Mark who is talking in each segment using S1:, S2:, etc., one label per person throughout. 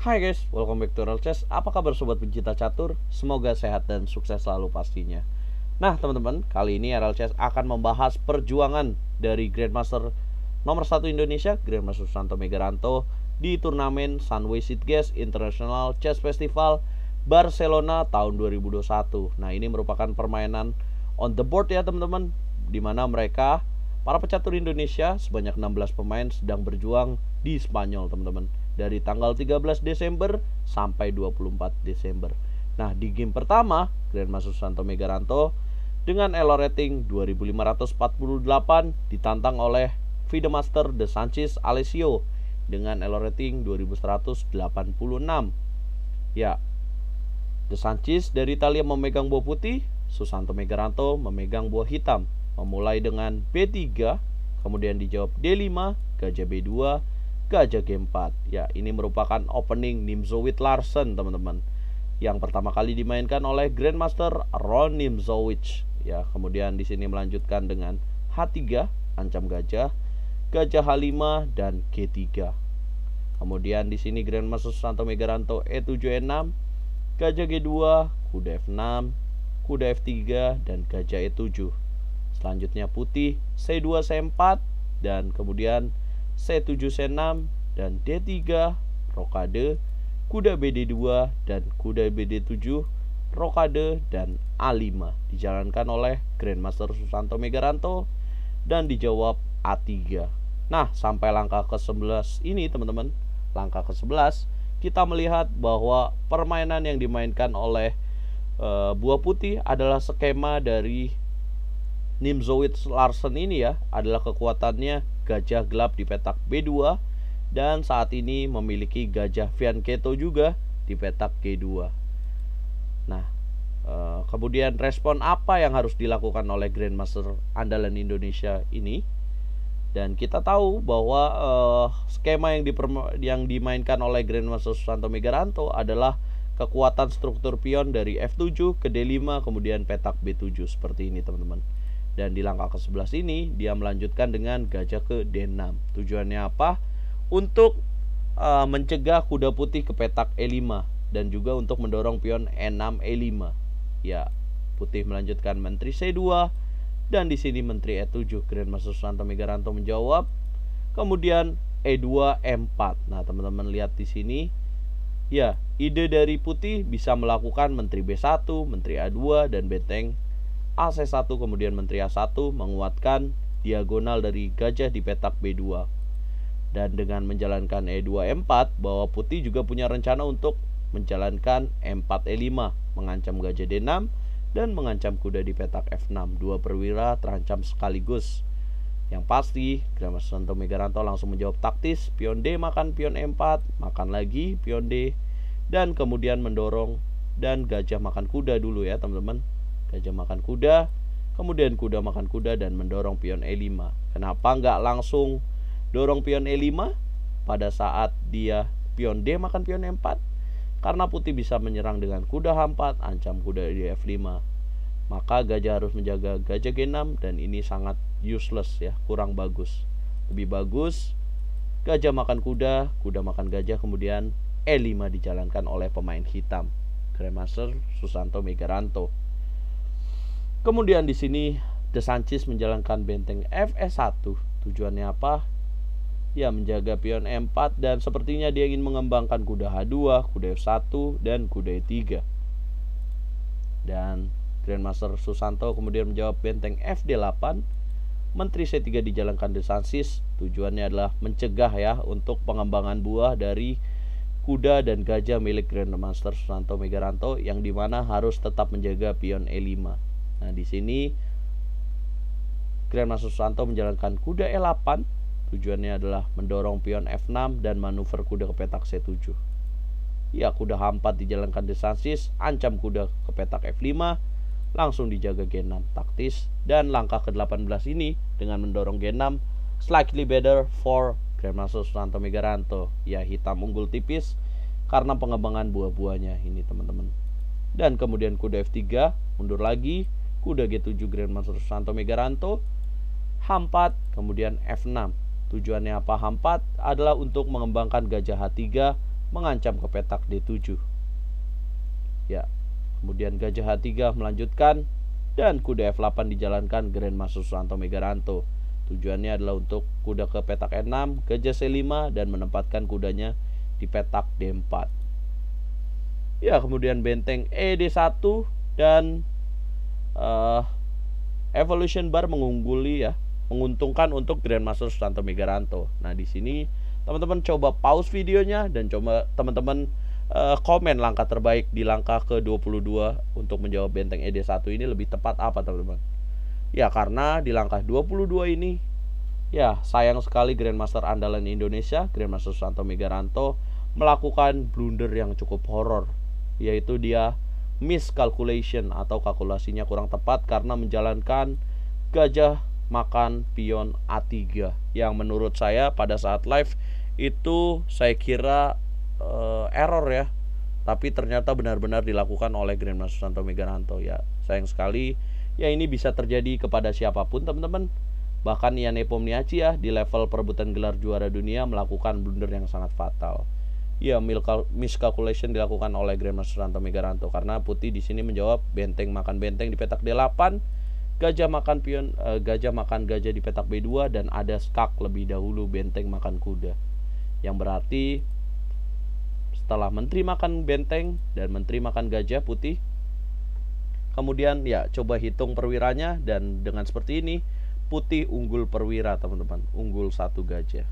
S1: Hai guys, welcome back to Real Chess. Apa kabar sobat pencinta catur? Semoga sehat dan sukses selalu pastinya. Nah teman-teman, kali ini Real Chess akan membahas perjuangan dari Grandmaster nomor 1 Indonesia, Grandmaster Susanto Megaranto, di turnamen Sunway Sitges International Chess Festival Barcelona tahun 2021. Nah ini merupakan permainan on the board ya teman-teman, dimana mereka, para pecatur Indonesia, sebanyak 16 pemain sedang berjuang di Spanyol teman-teman, dari tanggal 13 Desember sampai 24 Desember. Nah, di game pertama, Grandmaster Susanto Megaranto dengan elo rating 2548 ditantang oleh Fidemaster De Sanctis Alessio dengan elo rating 2186. Ya, De Sanctis dari Italia memegang buah putih, Susanto Megaranto memegang buah hitam. Memulai dengan B3, kemudian dijawab D5, gajah B2, gajah G4. Ya, ini merupakan opening Nimzowitsch Larsen teman-teman, yang pertama kali dimainkan oleh Grandmaster Ron Nimzowitsch. Ya, kemudian di sini melanjutkan dengan H3, ancam gajah, gajah H5 dan G3. Kemudian di sini Grandmaster Susanto Megaranto E7 E6, gajah G2, kuda F6, kuda F3 dan gajah E7. Selanjutnya putih C2 C4 dan kemudian C7 C6 dan D3 rokade, kuda BD2 dan kuda BD7 rokade dan A5 dijalankan oleh Grandmaster Susanto Megaranto dan dijawab A3. Nah, sampai langkah ke-11 ini teman-teman, langkah ke-11 kita melihat bahwa permainan yang dimainkan oleh buah putih adalah skema dari Nimzowitsch Larsen ini ya, adalah kekuatannya gajah gelap di petak B2 dan saat ini memiliki gajah Fianchetto juga di petak G2. Nah, kemudian respon apa yang harus dilakukan oleh Grandmaster andalan Indonesia ini? Dan kita tahu bahwa skema yang dimainkan oleh Grandmaster Susanto Megaranto adalah kekuatan struktur pion dari F7 ke D5 kemudian petak B7 seperti ini teman-teman. Dan di langkah ke-11 ini dia melanjutkan dengan gajah ke D6. Tujuannya apa? Untuk mencegah kuda putih ke petak E5 dan juga untuk mendorong pion E6 E5. Ya, putih melanjutkan menteri C2 dan di sini menteri E7. Grandmaster Susanto Megaranto menjawab. Kemudian E2 E4. Nah, teman-teman lihat di sini. Ya, ide dari putih bisa melakukan menteri B1, menteri A2 dan benteng AC1 kemudian menteri A1 menguatkan diagonal dari gajah di petak B2. Dan dengan menjalankan E2 E4, bahwa putih juga punya rencana untuk menjalankan E4 E5, mengancam gajah D6 dan mengancam kuda di petak F6. Dua perwira terancam sekaligus. Yang pasti Grandmaster Susanto Megaranto langsung menjawab taktis, pion D makan pion E4, makan lagi pion D, dan kemudian mendorong dan gajah makan kuda dulu ya teman-teman. Gajah makan kuda, kemudian kuda makan kuda dan mendorong pion E5. Kenapa nggak langsung dorong pion E5 pada saat dia pion D makan pion E4? Karena putih bisa menyerang dengan kuda H4, ancam kuda di F5. Maka gajah harus menjaga gajah G6 dan ini sangat useless ya, kurang bagus. Lebih bagus gajah makan kuda, kuda makan gajah, kemudian E5 dijalankan oleh pemain hitam, Grandmaster Susanto Megaranto. Kemudian di sini De Sanctis menjalankan benteng Fs1. Tujuannya apa? Ya, menjaga pion E4 dan sepertinya dia ingin mengembangkan kuda H2, kuda F1 dan kuda E3. Dan Grandmaster Susanto kemudian menjawab benteng Fd8. Menteri C3 dijalankan De Sanctis. Tujuannya adalah mencegah ya untuk pengembangan buah dari kuda dan gajah milik Grandmaster Susanto Megaranto yang dimana harus tetap menjaga pion E5. Nah, di sini Grandmaster Susanto menjalankan kuda E8. Tujuannya adalah mendorong pion F6 dan manuver kuda ke petak C7. Ya, kuda H4 dijalankan De Sanctis, ancam kuda ke petak F5, langsung dijaga G6 taktis. Dan langkah ke-18 ini dengan mendorong G6 slightly better for Grandmaster Susanto Megaranto. Ya, hitam unggul tipis karena pengembangan buah-buahnya ini teman-teman. Dan kemudian kuda F3 mundur lagi, kuda G7 Grandmaster Susanto Megaranto, H4 kemudian F6. Tujuannya apa H4? Adalah untuk mengembangkan gajah H3 mengancam ke petak D7. Ya, kemudian gajah H3 melanjutkan dan kuda F8 dijalankan Grandmaster Susanto Megaranto. Tujuannya adalah untuk kuda ke petak E6, gajah C5 dan menempatkan kudanya di petak D4. Ya, kemudian benteng ED1 dan Evolution Bar menguntungkan untuk Grandmaster Susanto Megaranto. Nah, di sini teman-teman coba pause videonya dan coba teman-teman komen langkah terbaik di langkah ke-22 untuk menjawab benteng ED1 ini lebih tepat apa, teman-teman? Ya, karena di langkah 22 ini ya sayang sekali Grandmaster andalan Indonesia, Grandmaster Susanto Megaranto melakukan blunder yang cukup horor, yaitu dia miscalculation atau kalkulasinya kurang tepat karena menjalankan gajah makan pion A3 yang menurut saya pada saat live itu saya kira error ya, tapi ternyata benar-benar dilakukan oleh Grandmaster Susanto Megaranto. Ya, sayang sekali ya, ini bisa terjadi kepada siapapun, teman-teman. Bahkan Ian Nepomniachtchi ya di level perebutan gelar juara dunia melakukan blunder yang sangat fatal. Ya, miscalculation dilakukan oleh Grandmaster Susanto Megaranto karena putih di sini menjawab benteng makan benteng di petak D8, gajah makan pion, gajah makan gajah di petak B2 dan ada skak lebih dahulu benteng makan kuda. Yang berarti setelah menteri makan benteng dan menteri makan gajah putih, kemudian ya coba hitung perwiranya dan dengan seperti ini putih unggul perwira, teman-teman, unggul 1 gajah.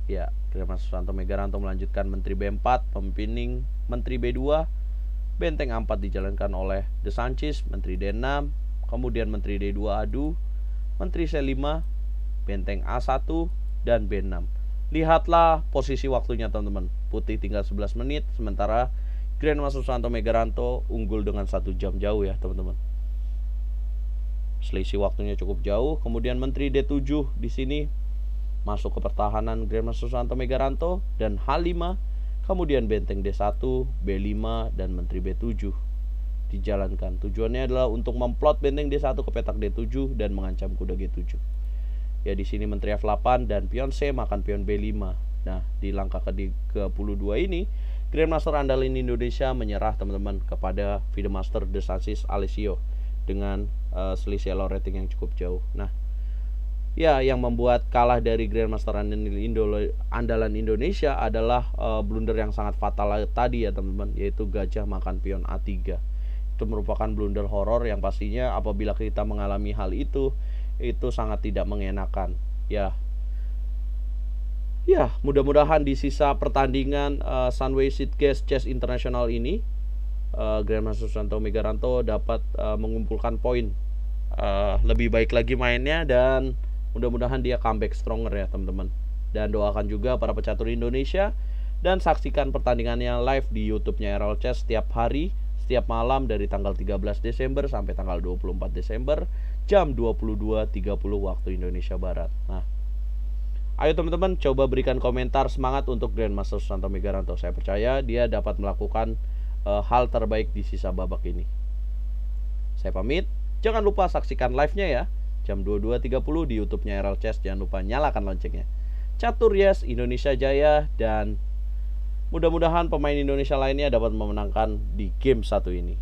S1: Ya, Grandmaster Susanto Megaranto melanjutkan menteri B4, pempining menteri B2, benteng A4 dijalankan oleh De Sanchis, menteri D6, kemudian menteri D2 adu, menteri C5, benteng A1 dan B6. Lihatlah posisi waktunya, teman-teman. Putih tinggal 11 menit, sementara Grandmaster Susanto Megaranto unggul dengan 1 jam jauh ya, teman-teman. Selisih waktunya cukup jauh. Kemudian menteri D7 di sini masuk ke pertahanan Grandmaster Susanto Megaranto dan H5, kemudian benteng D1, B5 dan menteri B7 dijalankan. Tujuannya adalah untuk memplot benteng D1 ke petak D7 dan mengancam kuda G7. Ya, di sini menteri F8 dan pion C makan pion B5. Nah, di langkah ke-22 ini Grandmaster andalan Indonesia menyerah, teman-teman, kepada Fidemaster De Sanchis Alessio dengan selisih elo rating yang cukup jauh. Nah, ya, yang membuat kalah dari Grandmaster andalan Indonesia adalah blunder yang sangat fatal tadi ya, teman-teman, yaitu gajah makan pion A3. Itu merupakan blunder horor yang pastinya apabila kita mengalami hal itu sangat tidak mengenakan. Ya, mudah-mudahan di sisa pertandingan Sunway Seedcase Chess International ini Grandmaster Susanto Megaranto dapat mengumpulkan poin lebih baik lagi mainnya dan mudah-mudahan dia comeback stronger ya, teman-teman. Dan doakan juga para pecatur Indonesia dan saksikan pertandingannya live di YouTube-nya Errol Chess setiap hari, setiap malam dari tanggal 13 Desember sampai tanggal 24 Desember jam 22.30 waktu Indonesia Barat. Nah, ayo teman-teman coba berikan komentar semangat untuk Grandmaster Susanto Megaranto. Saya percaya dia dapat melakukan hal terbaik di sisa babak ini. Saya pamit. Jangan lupa saksikan live-nya ya, jam 22.30 di YouTube-nya Errol Chess. Jangan lupa nyalakan loncengnya. Catur yes, Indonesia jaya, dan mudah-mudahan pemain Indonesia lainnya dapat memenangkan di game satu ini.